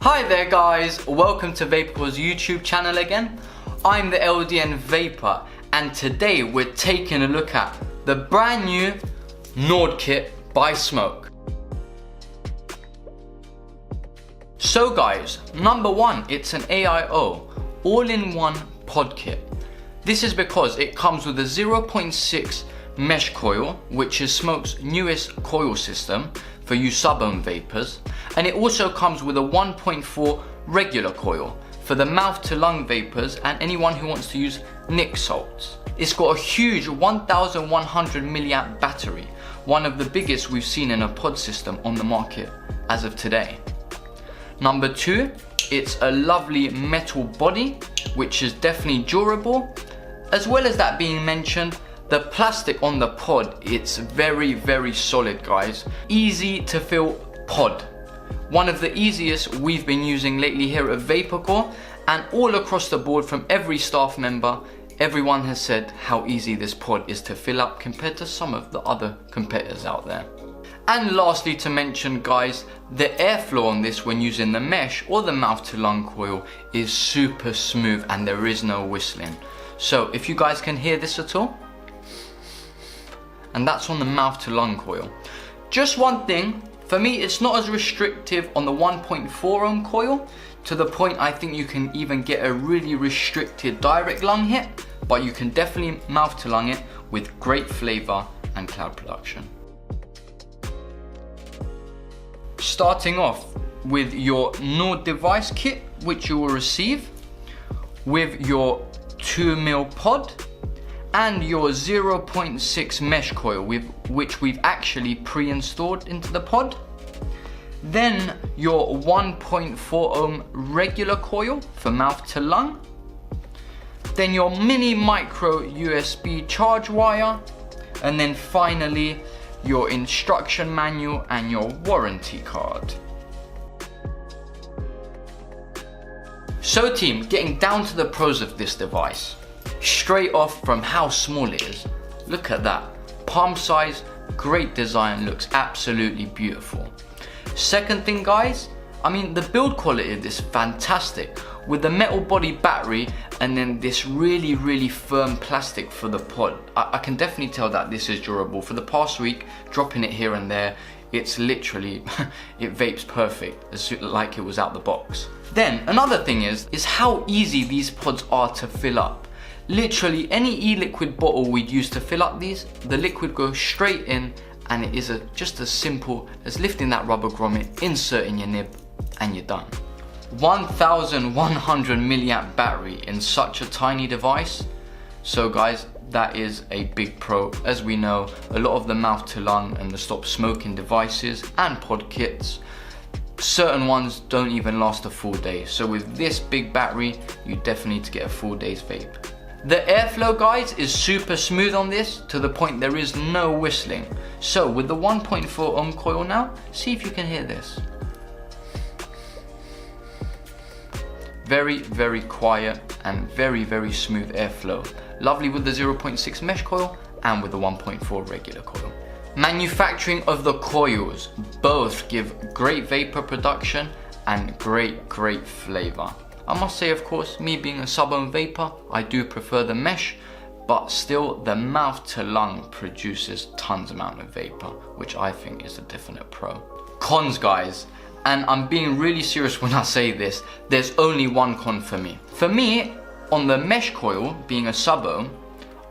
Hi there guys, welcome to Vapourcore's YouTube channel again. I'm the LDN Vapor and today we're taking a look at the brand new NORD kit by Smok. So guys, number one, it's an AIO all-in-one pod kit. This is because it comes with a 0.6 mesh coil, which is Smok's newest coil system for you sub-ohm vapors, and it also comes with a 1.4 regular coil for the mouth to lung vapors and anyone who wants to use nic salts. It's got a huge 1100 milliamp battery, one of the biggest we've seen in a pod system on the market as of today. Number two, it's a lovely metal body, which is definitely durable. As well as that being mentioned, the plastic on the pod, it's very solid guys. Easy to fill pod. One of the easiest we've been using lately here at Vapourcore, and all across the board from every staff member, everyone has said how easy this pod is to fill up compared to some of the other competitors out there. And lastly to mention guys, the airflow on this when using the mesh or the mouth to lung coil is super smooth and there is no whistling. So if you guys can hear this at all, and that's on the mouth to lung coil. Just one thing, for me it's not as restrictive on the 1.4 ohm coil, to the point I think you can even get a really restricted direct lung hit, but you can definitely mouth to lung it with great flavor and cloud production. Starting off with your NORD device kit, which you will receive with your 2mm pod and your 0.6 mesh coil, which we've actually pre-installed into the pod. Then your 1.4 ohm regular coil for mouth to lung. Then your mini micro USB charge wire. And then finally your instruction manual and your warranty card. So team, getting down to the pros of this device. Straight off from how small it is, look at that, palm size, great design, looks absolutely beautiful. Second thing guys, I mean the build quality of this is fantastic, with the metal body battery and then this really firm plastic for the pod. I can definitely tell that this is durable. For the past week, dropping it here and there, it's literally, it vapes perfect, like it was out the box. Then another thing is how easy these pods are to fill up. Literally any e-liquid bottle we'd use to fill up these, the liquid goes straight in and it is just as simple as lifting that rubber grommet, inserting your nib and you're done. 1100 milliamp battery in such a tiny device. So guys, that is a big pro. As we know, a lot of the mouth to lung and the stop smoking devices and pod kits, certain ones don't even last a full day. So with this big battery, you definitely need to get a full day's vape. The airflow guys is super smooth on this, to the point there is no whistling. So with the 1.4 ohm coil now, see if you can hear this. Very quiet and very smooth airflow. Lovely with the 0.6 mesh coil and with the 1.4 regular coil. Manufacturing of the coils, both give great vapor production and great flavor. I must say, of course, me being a sub-ohm vapor, I do prefer the mesh, but still the mouth to lung produces tons amount of vapor, which I think is a definite pro. Cons guys, and I'm being really serious when I say this, there's only one con for me. For me, on the mesh coil, being a sub-ohm,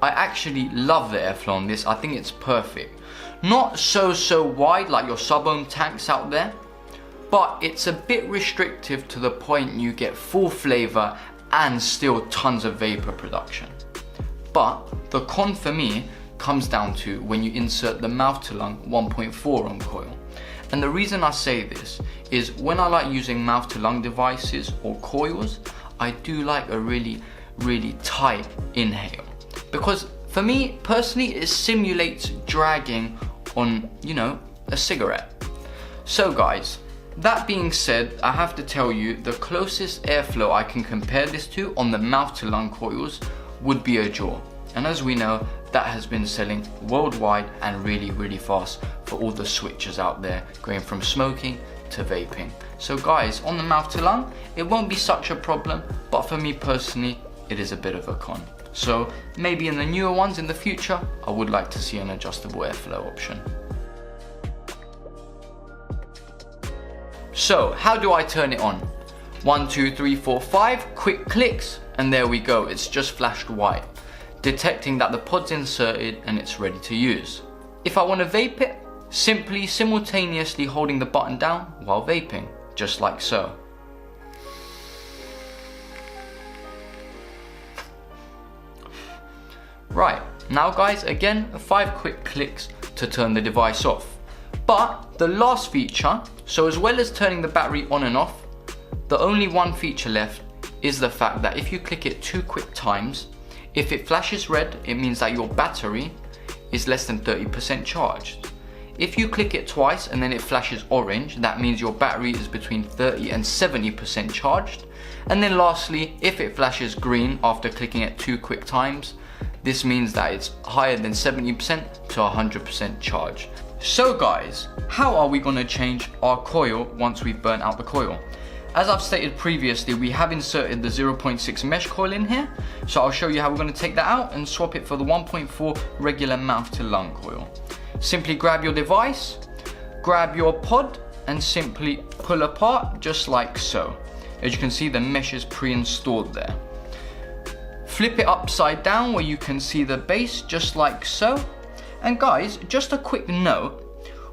I actually love the airflow on this. I think it's perfect. Not so wide like your sub-ohm tanks out there, but it's a bit restrictive to the point you get full flavor and still tons of vapor production. But the con for me comes down to when you insert the mouth to lung 1.4 ohm coil. And the reason I say this is when I like using mouth to lung devices or coils, I do like a really tight inhale. Because for me personally, it simulates dragging on, you know, a cigarette. So guys, that being said, I have to tell you the closest airflow I can compare this to on the mouth to lung coils would be a jaw. And as we know, that has been selling worldwide and really fast for all the switchers out there going from smoking to vaping. So guys, on the mouth to lung, it won't be such a problem, but for me personally, it is a bit of a con. So maybe in the newer ones in the future, I would like to see an adjustable airflow option. So how do I turn it on? 1, 2, 3, 4, 5 quick clicks, and there we go, it's just flashed white, detecting that the pod's inserted and it's ready to use. If I want to vape it, simply simultaneously holding the button down while vaping, just like so. Right, now guys, again, 5 quick clicks to turn the device off. But the last feature, so as well as turning the battery on and off, the only one feature left is the fact that if you click it 2 quick times, if it flashes red, it means that your battery is less than 30% charged. If you click it twice and then it flashes orange, that means your battery is between 30 and 70% charged. And then lastly, if it flashes green after clicking it 2 quick times, this means that it's higher than 70% to 100% charged. So guys, how are we going to change our coil once we've burnt out the coil? As I've stated previously, we have inserted the 0.6 mesh coil in here, so I'll show you how we're going to take that out and swap it for the 1.4 regular mouth to lung coil. Simply grab your device, grab your pod, and simply pull apart just like so. As you can see, the mesh is pre-installed there. Flip it upside down where you can see the base just like so. And guys, just a quick note,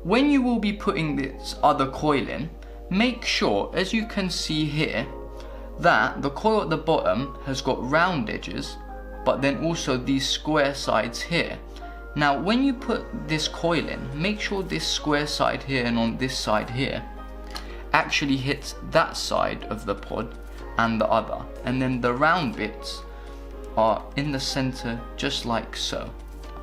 when you will be putting this other coil in, make sure, as you can see here, that the coil at the bottom has got round edges, but then also these square sides here. Now when you put this coil in, make sure this square side here and on this side here actually hits that side of the pod and the other, and then the round bits are in the center just like so.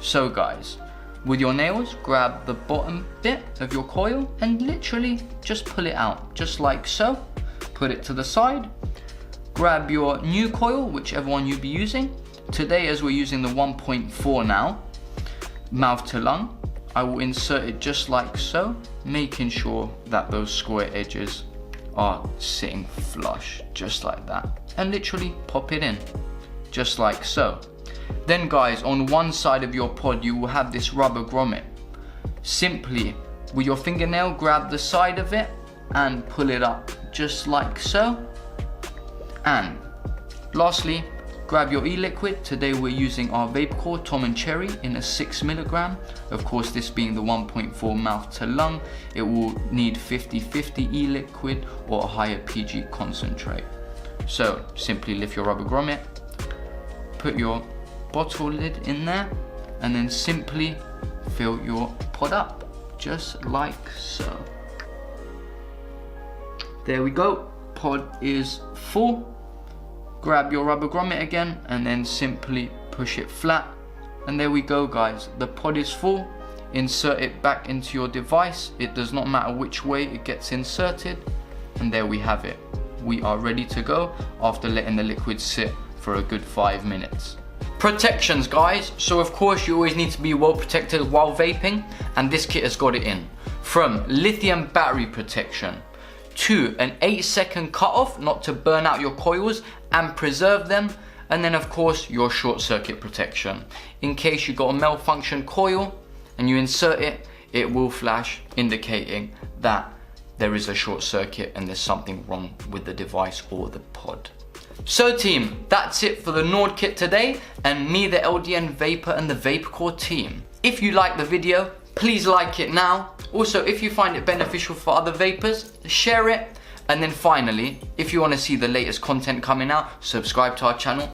So guys, with your nails, grab the bottom bit of your coil and literally just pull it out just like so. Put it to the side, grab your new coil, whichever one you'll be using. Today, as we're using the 1.4 now, mouth to lung, I will insert it just like so, making sure that those square edges are sitting flush just like that, and literally pop it in just like so. Then guys, on one side of your pod you will have this rubber grommet. Simply with your fingernail grab the side of it and pull it up just like so. And lastly, grab your e-liquid. Today we're using our Vapourcore Tom and Cherry in a 6mg. Of course, this being the 1.4 mouth to lung, it will need 50/50 e-liquid or a higher PG concentrate. So simply lift your rubber grommet, put your bottle lid in there, and then simply fill your pod up just like so. There we go, pod is full. Grab your rubber grommet again and then simply push it flat, and there we go guys, the pod is full. Insert it back into your device, it does not matter which way it gets inserted, and there we have it. We are ready to go after letting the liquid sit for a good 5 minutes. Protections guys, so of course you always need to be well protected while vaping, and this kit has got it in. From lithium battery protection to an 8-second cutoff not to burn out your coils and preserve them, and then of course your short circuit protection. In case you got a malfunction coil and you insert it, it will flash indicating that there is a short circuit and there's something wrong with the device or the pod. So team, that's it for the NORD kit today, and me, the LDN Vapor, and the Vapourcore team. If you like the video, please like it now. Also, if you find it beneficial for other vapors, share it. And then finally, if you want to see the latest content coming out, subscribe to our channel